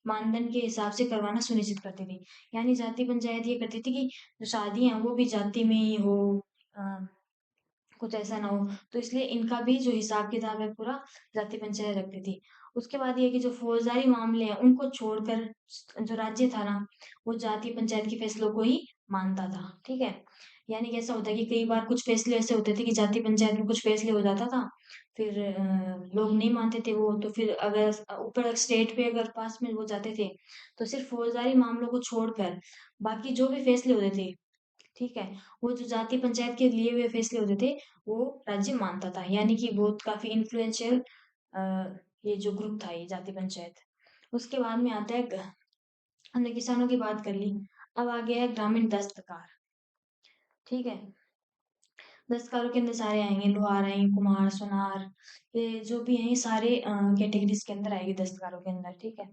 मानदंड के हिसाब से करवाना सुनिश्चित करती थी। यानी जाति पंचायत ये करती थी कि जो शादियाँ हैं वो भी जाति में ही हो अ, कुछ ऐसा ना हो, तो इसलिए इनका भी जो हिसाब-किताब है पूरा जाति पंचायत रखती थी। उसके बाद ये है कि जो फ़ौज़दारी मामले हैं उनको छोड़कर जो राज्य था ना, वो जाति पंचायत के फैसलों को ही मानता था, ठीक है? यानी कि ऐसा होता है कि कई बार कुछ फैसले ऐसे होते थे कि जाति पंचायत में कुछ फैसले हो जाता था, फिर लोग नहीं मानते थे वो, तो फिर अगर ऊपर स्टेट पे अगर पास में वो जाते थे, तो सिर्फ़ फ़ौज़दारी मामलों को छोड़कर बाकी जो भी फैसले होते थे ठीक है? वो जो जाति पंचायत के लिए हुए फैसले होते थे, वो राज्य मानता था। यानी कि बहुत काफ़ी इन्फ्लुएंशियल अ, ये जो ग्रुप था ये जाति पंचायत। उसके बाद में आता है हमने किसानों की बात कर ली। अब आ गया है ग्रामीण दस्तकार, ठीक है? दस्तकारों के अंदर सारे आएँगे, लोहार आएँगे, कुम्हार, सोनार, ये जो भी हैं ये सारे कैटेगरीज़ के अंदर आएँगे दस्तकारों के अंदर, ठीक है?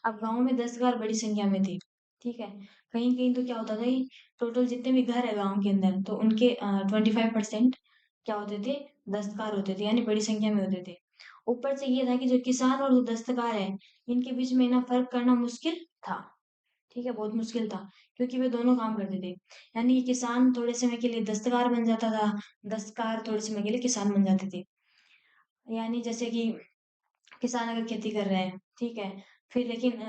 अब गाँव में दस्तकार बड़ी संख्या में थे, ठीक है? कहीं-कहीं तो क्या होता था कि टोटल जितने भी घर है गाँव के अंदर तो उनके 25% क्या होते थे? दस्तकार होते थे, यानी बड़ी संख्या में होते थे। ऊपर से ये था कि जो किसान और जो दस्तकार है, इनके बीच में ना फ़र्क करना मुश्किल था। ठीक है, बहुत मुश्किल था, क्योंकि वे दोनों काम करते थे। यानी कि किसान थोड़े समय के लिए दस्तकार बन जाता था, दस्तकार थोड़े समय के लिए किसान बन जाते थे। यानी जैसे कि किसान अगर खेती कर रहे हैं, ठीक है? फिर लेकिन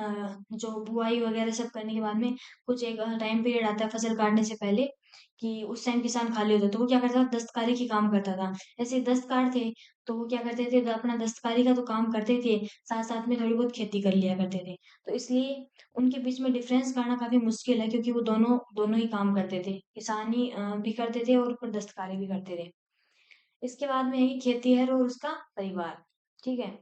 जो बुआई वगैरह सब करने के बाद में कुछ एक टाइम पीरियड आता है फसल काटने से पहले, कि उस टाइम किसान खाली होता तो वो क्या करता था, दस्तकारी की काम करता था। ऐसे दस्तकार थे, तो वो क्या करते थे, अपना दस्तकारी का तो काम करते थे, साथ-साथ में थोड़ी बहुत खेती कर लिया करते थे। तो इसलिए उनके बीच में डिफ़रेंस करना काफ़ी मुश्किल है, क्योंकि वो दोनों दोनों ही काम करते थे। किसानी भी करते थे और ऊपर दस्तकारी भी करते थे। इसके बाद में है खेतीहर और उसका परिवार, ठीक है?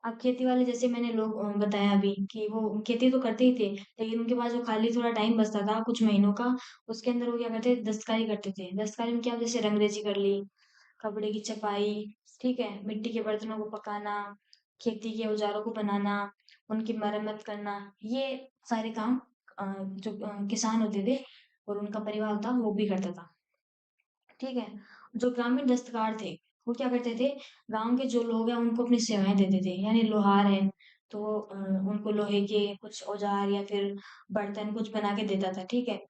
अब खेती वाले जैसे मैंने बताया अभी कि वो खेती तो करते ही थे, लेकिन उनके पास जो खाली थोड़ा टाइम बचता था कुछ महीनों का, उसके अंदर वो क्या करते थे, दस्तकारी करते थे। दस्तकारी में क्या, जैसे रंगरेजी कर ली, कपड़े की छपाई, ठीक है? मिट्टी के बर्तनों को पकाना, खेती के औजारों को बनाना, उनकी मरम्मत करना, ये सारे काम जो किसान होते थे और उनका परिवार था, वो भी करता था। ठीक है? जो ग्रामीण दस्तकार थे, वो क्या करते थे, गाँव के जो लोग हैं उनको अपनी सेवाएँ देते थे। यानी लोहार है, तो उनको लोहे के कुछ औज़ार या फिर बर्तन कुछ बना के देता था, ठीक है?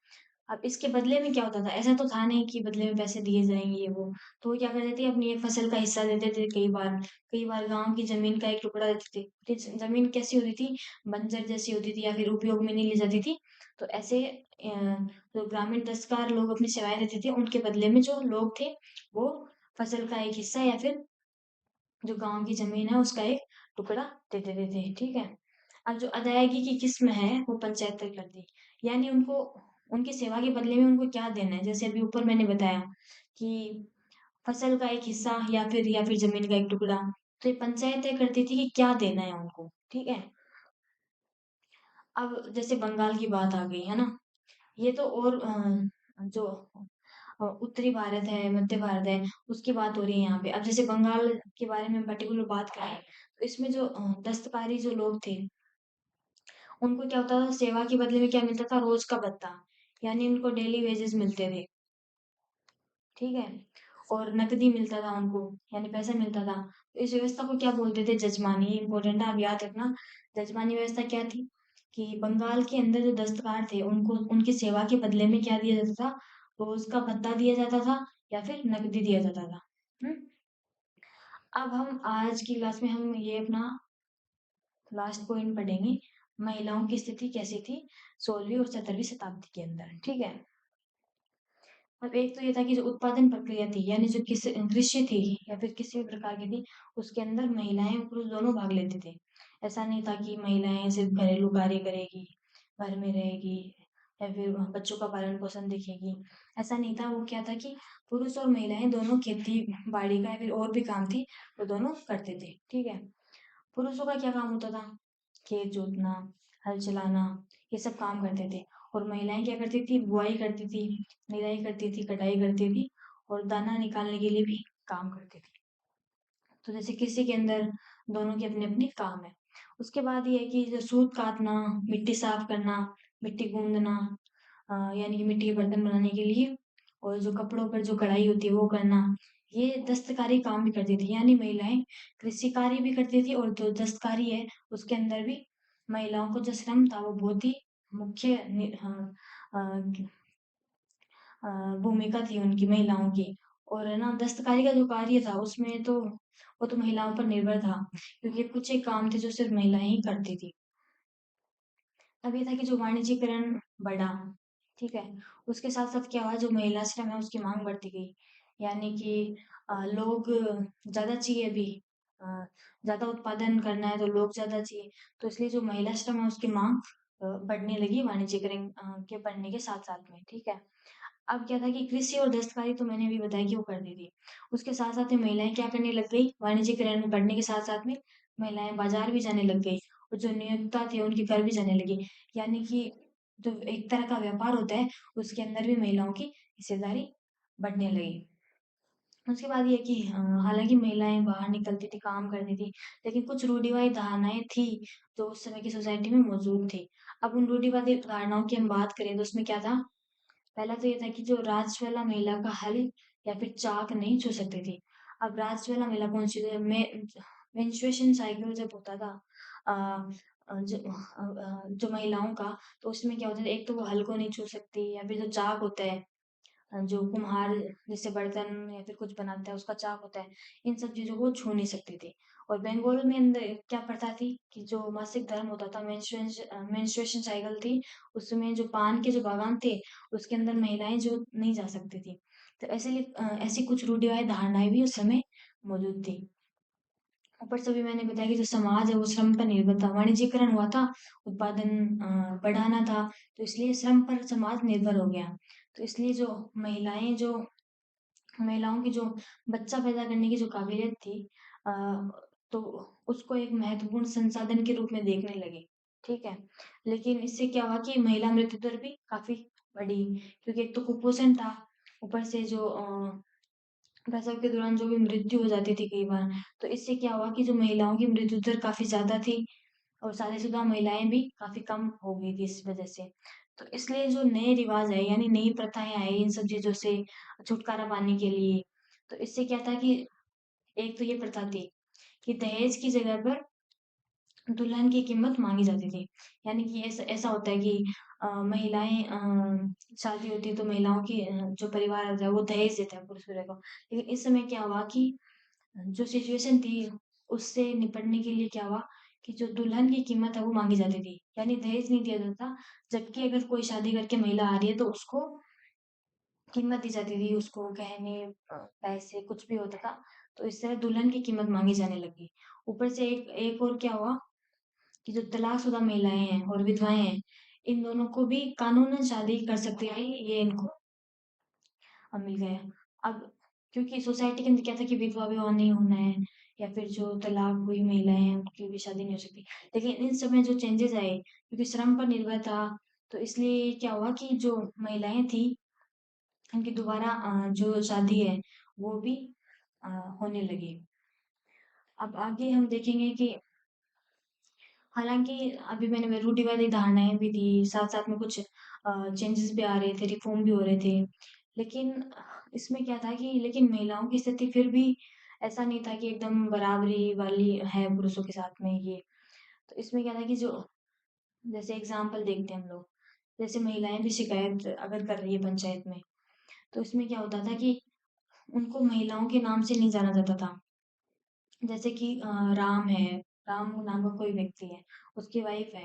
अब इसके बदले में क्या होता था, ऐसा तो था नहीं कि बदले में पैसे दिए जाएँगे ये वो। तो वो क्या करते थे, अपनी एक फसल का हिस्सा देते थे कई बार। कई बार गाँव की ज़मीन का एक टुकड़ा देते थे। कि ज़मीन कैसी होती थी, बंजर जैसी होती थी या फिर उपयोग में नहीं ली जाती थी। तो ऐसे जो ग्रामीण दस्तकार लोग अपनी सेवाएँ देते थे, उनके बदले में जो लोग थे, वो फसल का एक हिस्सा या फिर जो गाँव की ज़मीन है उसका एक टुकड़ा दे देते थे, ठीक है? अब जो अदायगी की किस्म है वो पंचायत तय करती है। यानी उनको उनकी सेवा के बदले में उनको क्या देना है? जैसे अभी ऊपर मैंने बताया कि फसल का एक हिस्सा या फिर ज़मीन का एक टुकड़ा, तो ये पंचायत तय करती थी कि क्या देना है उनको, ठीक है? अब जैसे बंगाल की बात आ गई, है ना? ये तो और जो उत्तरी भारत है, मध्य भारत है, उसकी बात हो रही है यहाँ पे। अब जैसे बंगाल के बारे में पर्टिकुलर बात करें, तो इसमें जो दस्तकारी जो लोग थे, उनको क्या होता था, सेवा के बदले में क्या मिलता था, रोज़ का भत्ता। यानी उनको डेली वेजेस मिलते थे, ठीक है? और नकदी मिलता था उनको, यानी पैसा मिलता था। तो इस व्यवस्था को क्या बोलते थे, जजमानी, इम्पोर्टेंट है, आप याद रखना। जजमानी व्यवस्था क्या थी कि बंगाल के अंदर जो दस्तकार थे, उनको उनकी सेवा के बदले में क्या दिया जाता था, रोज़ का भत्ता दिया जाता था या फिर नकदी दिया जाता था। हुँ? अब हम आज की क्लास में हम ये अपना लास्ट पॉइंट पढ़ेंगे, महिलाओं की स्थिति कैसी थी 16वीं और 17वीं शताब्दी के अंदर, ठीक है? अब एक तो ये था कि जो उत्पादन प्रक्रिया थी, यानी जो कृषि थी या फिर किसी भी प्रकार की थी, उसके अंदर महिलाएँ और पुरुष दोनों भाग लेते थे। ऐसा नहीं था कि महिलाएँ सिर्फ़ घरेलू कार्य करेगी, घर में रहेगी या फिर बच्चों का पालन-पोषण देखेगी, ऐसा नहीं था। वो क्या था कि पुरुष और महिलाएँ दोनों खेती-बाड़ी का या फिर और भी काम थी, वो दोनों करते थे, ठीक है? पुरुषों का क्या काम होता था? खेत जोतना, हल चलाना, ये सब काम करते थे और महिलाएँ क्या करती थी? बुआई करती थी, निराई करती थी, कटाई करती थी और दाना निकालने के लिए भी काम करती थी। तो जैसे किसी के अंदर दोनों के अपने-अपने काम हैं। उसके बाद ये है कि जो सूत काटना, मिट्टी साफ करना, मिट्टी गूँथना, यानी कि मिट्टी के बर्तन बनाने के लिए और जो कपड़ों पर जो कढ़ाई होती है वो करना, ये दस्तकारी काम भी करती थी। यानी महिलाएँ कृषि कार्य भी करती थी और जो दस्तकारी है उसके अंदर भी महिलाओं को जो श्रम था वो बहुत ही मुख्य अ, भूमिका थी उनकी महिलाओं की। और है ना दस्तकारी का जो कार्य था उसमें तो वो तो महिलाओं पर निर्भर था, क्योंकि कुछ एक काम थे जो सिर्फ़ महिलाएँ ही करती थी। अब ये था कि जो वाणिज्यीकरण बढ़ा, ठीक है? उसके साथ-साथ क्या हुआ, जो महिला श्रम है उसकी माँग बढ़ती गई। यानी कि लोग ज़्यादा चाहिए अभी, अ, ज़्यादा उत्पादन करना है तो लोग ज़्यादा चाहिए। तो इसलिए जो महिला श्रम है उसकी माँग बढ़ने लगी वाणिज्यीकरण के बढ़ने के साथ-साथ में, ठीक है? अब क्या था कि कृषि और दस्तकारी तो मैंने अभी बताया कि वो करती थी। उसके साथ-साथ में महिलाएँ क्या करने लग गई, वाणिज्यीकरण बढ़ने के साथ-साथ में महिलाएँ बाज़ार भी जाने लग गई और जो नियोक्ता थे उनके घर भी जाने लगी। यानी कि जो एक तरह का व्यापार होता है, उसके अंदर भी महिलाओं की हिस्सेदारी बढ़ने लगी। उसके बाद ये कि हालाँकि महिलाएँ बाहर निकलती थी, काम करती थी, लेकिन कुछ रूढ़िवादी धारणाएँ थी, जो उस समय की सोसाइटी में मौजूद थी। अब उन रूढ़िवादी धारणाओं की हम बात करें तो उसमें क्या था, पहला तो ये था कि जो राजवेला महिला का हल या फिर चाक नहीं छू सकती थी। अब राजवेला महिला कौन-सी थी? मेंस्ट्रुएशन साइकिल जब होता था अ जो महिलाओं का, तो उसमें क्या होता था, एक तो वो हल को नहीं छू सकती या फिर जो चाक होता है, जो कुम्हार जिससे बर्तन या फिर कुछ बनाता है उसका चाक होता है, इन सब चीज़ों को छू नहीं सकती थी। और बंगाल में अंदर क्या प्रथा थी कि जो मासिक धर्म होता था, मेंस्ट्रुएशन साइकिल थी, उसमें जो पान के जो बागान थे, उसके अंदर महिलाएं जो नहीं जा सकती थी। तो ऐसी कुछ रूढ़िवादी धारणाएं भी उस समय मौजूद थी। ऊपर से भी मैंने बताया कि जो समाज है वो श्रम पर निर्भर था, वाणिज्यीकरण हुआ था, उत्पादन बढ़ाना था, तो इसलिए श्रम पर समाज निर्भर हो गया। तो इसलिए जो महिलाओं की जो बच्चा पैदा करने की जो काबिलियत थी, अ, तो उसको एक महत्वपूर्ण संसाधन के रूप में देखने लगे। ठीक है, लेकिन इससे क्या हुआ कि महिला मृत्यु दर भी काफी बढ़ी, क्योंकि एक तो कुपोषण था, ऊपर से जो प्रसव के दौरान जो भी मृत्यु हो जाती थी कई बार, तो इससे क्या हुआ कि जो महिलाओं की मृत्यु दर काफी ज्यादा थी, और शादीशुदा महिलाएं भी काफी कम हो गई थी इस वजह से। तो इसलिए जो नए रिवाज है, यानी नई प्रथाएं आई इन सब चीजों से छुटकारा पाने के लिए, तो इससे क्या था कि एक तो ये प्रथा थी कि दहेज की जगह पर दुल्हन की कीमत मांगी जाती थी। यानी कि ऐसा ऐसा होता है कि महिलाएं शादी होती है तो महिलाओं की जो परिवार होता है वो दहेज देता है पुरुष को। लेकिन इस समय क्या हुआ कि जो सिचुएशन थी उससे निपटने के लिए क्या हुआ कि जो दुल्हन की कीमत है वो मांगी जाती थी, यानी दहेज नहीं दिया जाता। जबकि अगर कोई शादी करके महिला आ रही है तो उसको कीमत दी जाती थी, उसको गहने, पैसे कुछ भी होता था। तो इस तरह दुल्हन की कीमत मांगी जाने लगी। ऊपर से एक एक और क्या हुआ कि जो तलाकशुदा महिलाएं हैं और विधवाएं हैं, इन दोनों को भी कानूनन शादी कर सकते हैं, ये इनको अब मिल गया। अब क्योंकि सोसाइटी के अंदर क्या था कि विधवा विवाह नहीं होना है, या फिर जो तलाक हुई महिलाएं हैं उनकी भी शादी नहीं हो सकती। लेकिन इन सब में जो चेंजेस आए, क्योंकि श्रम पर निर्भर था, तो इसलिए क्या हुआ कि जो महिलाएं थी इनकी दोबारा जो शादी है वो भी अ, होने लगी। अब आगे हम देखेंगे कि हालांकि अभी मैंने रूढ़िवादी धारणाएं भी थी, साथ साथ में कुछ चेंजेस भी आ रहे थे, रिफॉर्म भी हो रहे थे। लेकिन इसमें क्या था कि लेकिन महिलाओं की स्थिति फिर भी ऐसा नहीं था कि एकदम बराबरी वाली है पुरुषों के साथ में ये। तो इसमें क्या था कि जो जैसे एग्जाम्पल देखते हैं हम लोग, जैसे महिलाएं भी शिकायत अगर कर रही है पंचायत में, तो इसमें क्या होता था कि उनको महिलाओं के नाम से नहीं जाना जाता था। जैसे कि राम है, राम नाम का कोई व्यक्ति है, उसकी वाइफ है,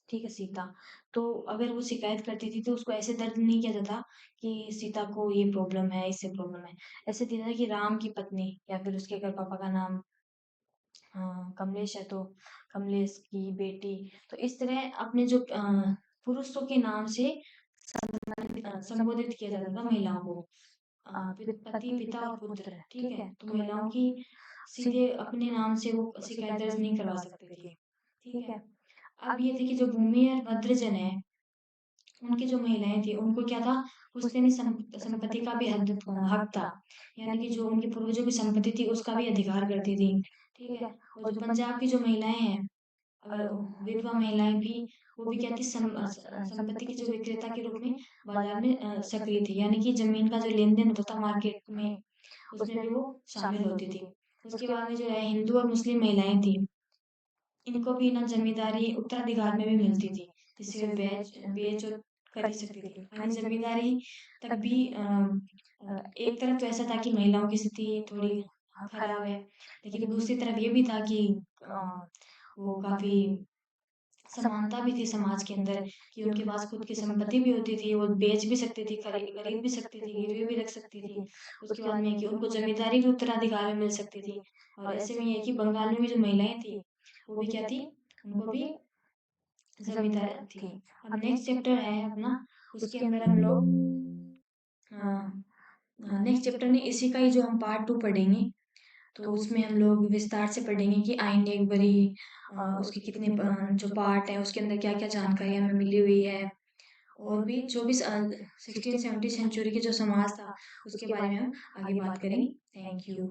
ठीक है, सीता। तो अगर वो शिकायत करती थी तो उसको ऐसे दर्ज नहीं किया जाता कि सीता को ये प्रॉब्लम है, इससे प्रॉब्लम है। ऐसे दिया था कि राम की पत्नी, या फिर उसके अगर पापा का नाम कमलेश है तो कमलेश की बेटी। तो इस तरह अपने जो पुरुषों के नाम से संबोधित किया जाता था महिलाओं को, पति, पिता और पुत्र, ठीक है। तो महिलाओं की सीधे अपने नाम से वो शिकायत दर्ज नहीं करवा सकते थे, ठीक है। अब ये थे कि जो भूमि और भद्रजन है, उनकी जो महिलाएं थी उनको क्या था, पुश्तैनी संपत्ति का भी हक था। यानी कि जो उनके पूर्वजों की संपत्ति थी उसका भी अधिकार करती थी, ठीक है। और जो पंजाब की जो महिलाएं हैं, विधवा महिलाएं भी, वो भी क्या थी, संपत्ति की जो विक्रेता के रूप में बाजार में सक्रिय थी। यानी कि जमीन का जो लेन देन होता था मार्केट में, उसमें भी वो शामिल होती थी। उसके बाद में जो है हिंदू और मुस्लिम महिलाएं थी, इनको भी ना जमींदारी उत्तराधिकार में भी मिलती थी, जिससे वे बेच और खरीद सकती थी। यानी जमींदारी तक भी एक तरफ तो ऐसा था कि महिलाओं की स्थिति थोड़ी खराब है, लेकिन दूसरी तरफ ये भी था कि वो काफी समानता भी थी समाज के अंदर, कि उनके पास खुद की संपत्ति भी होती थी, वो बेच भी सकती थी, खरीद भी सकती थी, गिरवी भी रख सकती थी। उसके बाद में कि उनको जमींदारी भी उत्तराधिकार में मिल सकती थी। और ऐसे में ये है कि बंगाल में भी जो महिलाएं थी वो भी क्या थी, उनको भी जमींदार थी। अब नेक्स्ट चैप्टर है अपना, उसके अंदर हम लोग नेक्स्ट चैप्टर में इसी का ही जो हम पार्ट 2 पढ़ेंगे, तो उसमें हम लोग विस्तार से पढ़ेंगे कि आईन एक बड़ी उसके कितने जो पार्ट है, उसके अंदर क्या क्या जानकारी हमें मिली हुई है, और भी जो भी 16 17 सेंचुरी के जो समाज था उसके बारे में हम आगे बात करेंगे। Thank you.